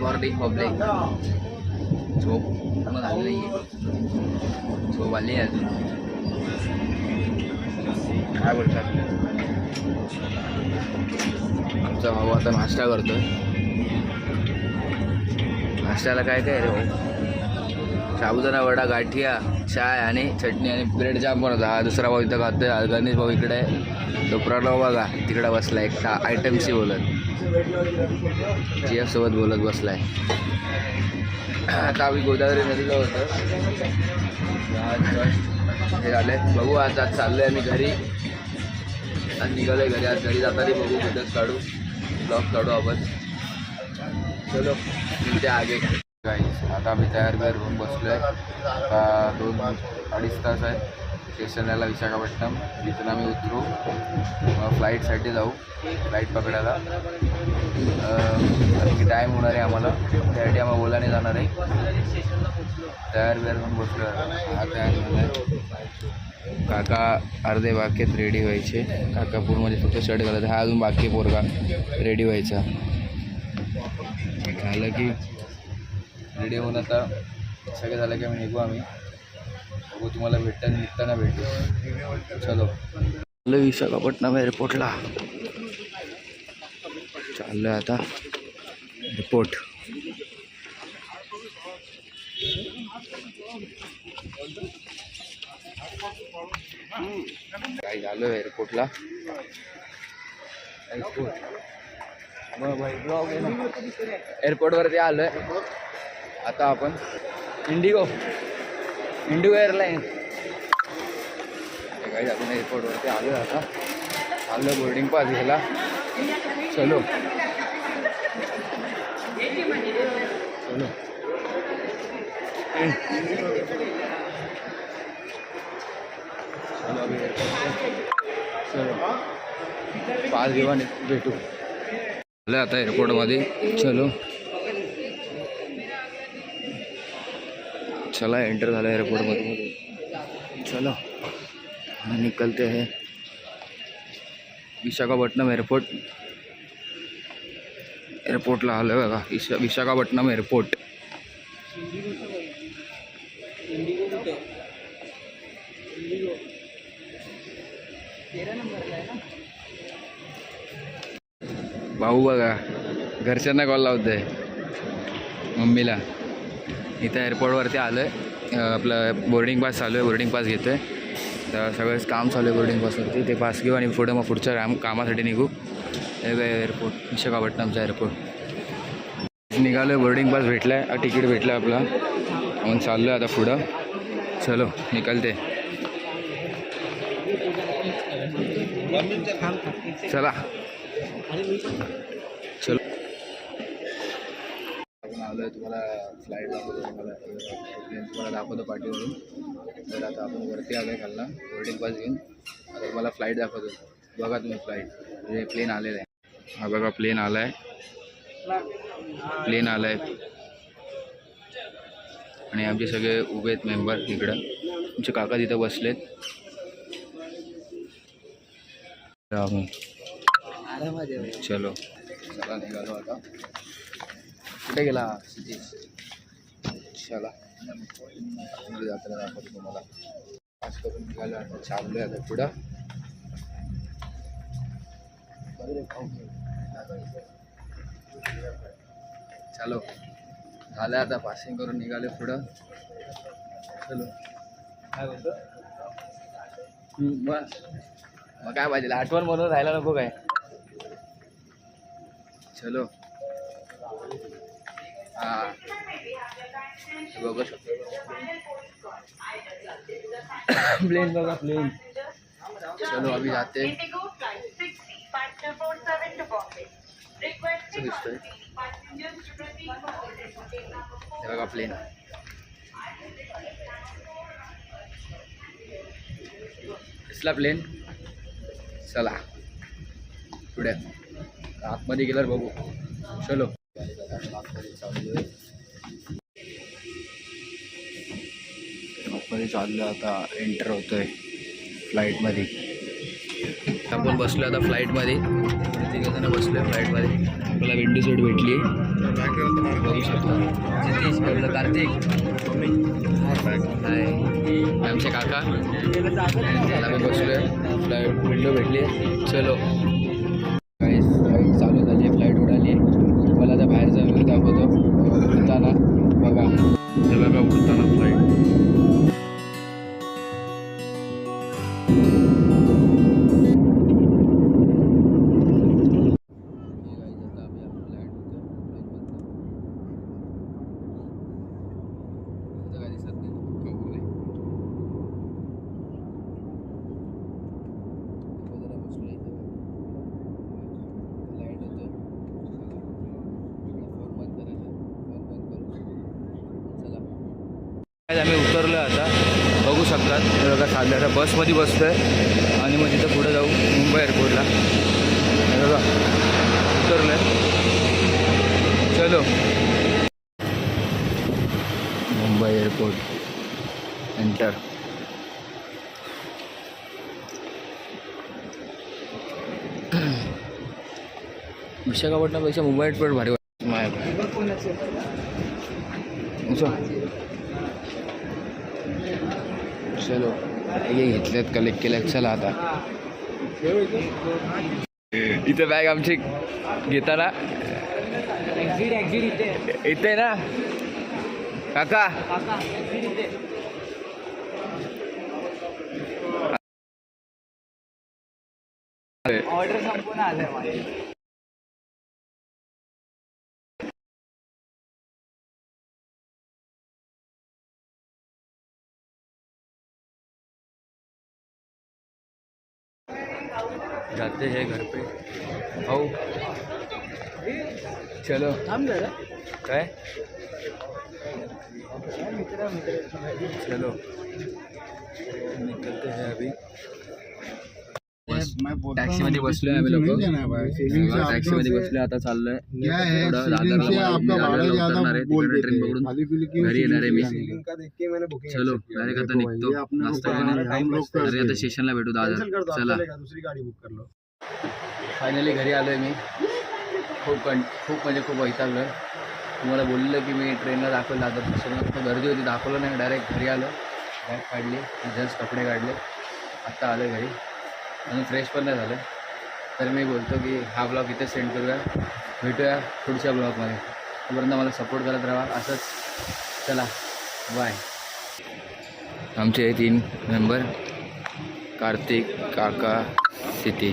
Morning public झोप मग आली नाही झोप आली अजून काय बोलतात. आमचा भाऊ आता नाश्ता करतोय. नाश्त्याला काय काय रे भाऊ? साबुदाणा वडा, गाठिया, चाय आणि चटणी आणि ब्रेड जाम पण होता. हा दुसरा भाऊ इथं खातोय. गणेश भाऊ इकडे आहे. तो प्रणव बघा तिकडे बसला एकटा आयटमशी बोलत, GF सोबत बोलत बसलाय. आता आम्ही गोदावरी नदीला होतो. हे झाले बघू. आता चाललोय आम्ही घरी आणि निघालोय घरी. आज घरी जाताना बघू व्हिडिओज काढू, ब्लॉग काढू आपण. चलो मिळते आगे गाईस. आता आम्ही तयार होऊन बसलो आहे. आता 2-2.5 तास आहे स्टेशनला विशाखापट्टणम. तिथून आम्ही उतरू मग फ्लाईटसाठी जाऊ. फ्लाईट पकडायला आणखी टाईम होणार आहे आम्हाला. त्यासाठी आम्हाला ओलाने जाणार आहे. तयार होऊन बसलो आहे. हा तयार झाला आहे. काका अर्धे बाकीत रेडी व्हायचे. काका पूर्णमध्ये फक्त शर्ट घालायचं. हा अजून बाकी पोरगा रेडी व्हायचा. झालं की रेडी होऊन आता सगळं झालं की आम्ही निघू. आम्ही बघू तुम्हाला निघताना भेटू. चलो विशाखापट्टणम एअरपोर्टला चाललं आता. एअरपोर्ट काय झालं एअरपोर्टला. एअरपोर्टवरती आलोय आता आपण. इंडिगो एअरलाईन काही आपण एअरपोर्टवरती आलोय आता. आलो बोर्डिंग पास घ्यायला. चलो पास घेऊन भेटू. आलं आता एअरपोर्टमध्ये. चला एंटर झाला एअरपोर्टमध्ये. चलो निकलते हैं विशाखापट्टणम एअरपोर्टला आलं बघा. विशाखापट्टणम एअरपोर्ट. भाऊ बघा घरच्यांना कॉल लावतोय मम्मीला. इथं एअरपोर्टवरती आलो आहे. आपलं बोर्डिंग पास चालू आहे. बोर्डिंग पास घेतो आहे. तर सगळंच काम चालू आहे बोर्डिंग पासवरती. ते पास घेऊ आणि पुढे मग पुढच्या कामासाठी निघू. एअरपोर्ट विशाखापट्टणमचा एअरपोर्ट निघालो आहे. बोर्डिंग पास भेटला आहे. तिकीट भेटलं आपला. म्हणून चाललो आहे आता पुढं. चलो निकलते. चला चलो आलो आहे. तुम्हाला फ्लाईट दाखवतो. तुम्हाला दाखवतो पाठीवरून. तर आता आपण वरती आलो आहे खालना बोर्डिंग पास घेऊन. आता तुम्हाला फ्लाईट दाखवतो. बघा तुम्ही फ्लाईट म्हणजे प्लेन आलेलं आहे. हा बघा प्लेन आला आहे. आणि आमचे सगळे उभे आहेत मेंबर तिकडं. आमचे काका तिथं बसलेत. चलो चला निघालो आता. कुठे गेला चला जाताना दाखवतो तुम्हाला. पास करून निघालो आता. चाललो आहे आता पुढं. चलो झालं आता. पासिंग करून निघाले पुढं. चलो काय बोलतो मग काय पाहिजे आठवण म्हणून राहायला नको काय. चलो हां बघू शकतो. प्लेन बघा प्लेन. चलो अभी जाते. दिसतोय बघा प्लेन. दिसला प्लेन. चला पुढे आतमध्ये गेल्यावर बघू. चलो आतमध्ये चाललो आता. एंटर होतोय फ्लाईटमध्ये. आपण बसलो आता फ्लाईटमध्ये, तिघजणं बसलो आहे फ्लाईटमध्ये. आपल्याला विंडो सीट भेटली बघू शकता. जितेश आपलं कार्तिक हाय, आमचे काका. त्याला मी बसलो आहे, फ्लाईट विंडो भेटली. चलो काही फ्लाईट चालू झाली आहे, फ्लाईट उडाली. मला आता बाहेरचा व्ह्यू दाखवतो. उडताना बघा, हे बघा उडताना फ्लाईट. आम्ही उतरलो आता, बघू शकतात. बघा साध्या आता बसमध्ये बसतो आहे आणि मग तिथं पुढे जाऊ मुंबई एअरपोर्टला. बघा उतरलो आहे. चलो मुंबई एअरपोर्ट एंटर. विशाखापट्टणमपेक्षा मुंबई एअरपोर्ट भारी वाटतं माझ्या. चलो हे घेतलेत, कलेक्ट केल्यात. चला आता इथं बॅग आमची घेताना इथे ना काका. ऑर्डर संपून आलं. जाते हैं घर पे. आओ चलो काय चलो निकलते हैं अभी. टॅक्सीमध्ये बसलोय आम्ही लोक. टॅक्सीमध्ये बसलोय आता, चाललोय थोडं दादरला उतरणार आहे. तिकडे ट्रेन पकडून घरी येणार आहे मी. चलो डायरेक्ट आता निघतो नाश्ता करून. तरी आता स्टेशनला भेटू दादर. चला फायनली घरी आलोय मी. खूप म्हणजे खूप वैतागलोय. तुम्हाला बोललं की मी ट्रेनला दाखवलं दादर स्टेशनला, गर्दी होती दाखवलं नाही. डायरेक्ट घरी आलो, बॅग काढली, जस्ट कपडे काढले, आत्ता आलो घरी. आणि फ्रेश पण नाही झालं. तर मी बोलतो की हा ब्लॉग इथे सेंड करूया. भेटूया पुढच्या ब्लॉगमध्ये. तोपर्यंत मला सपोर्ट करत राहा असंच. चला बाय. आमचे 3 मेंबर कार्तिक, काका, सिटी.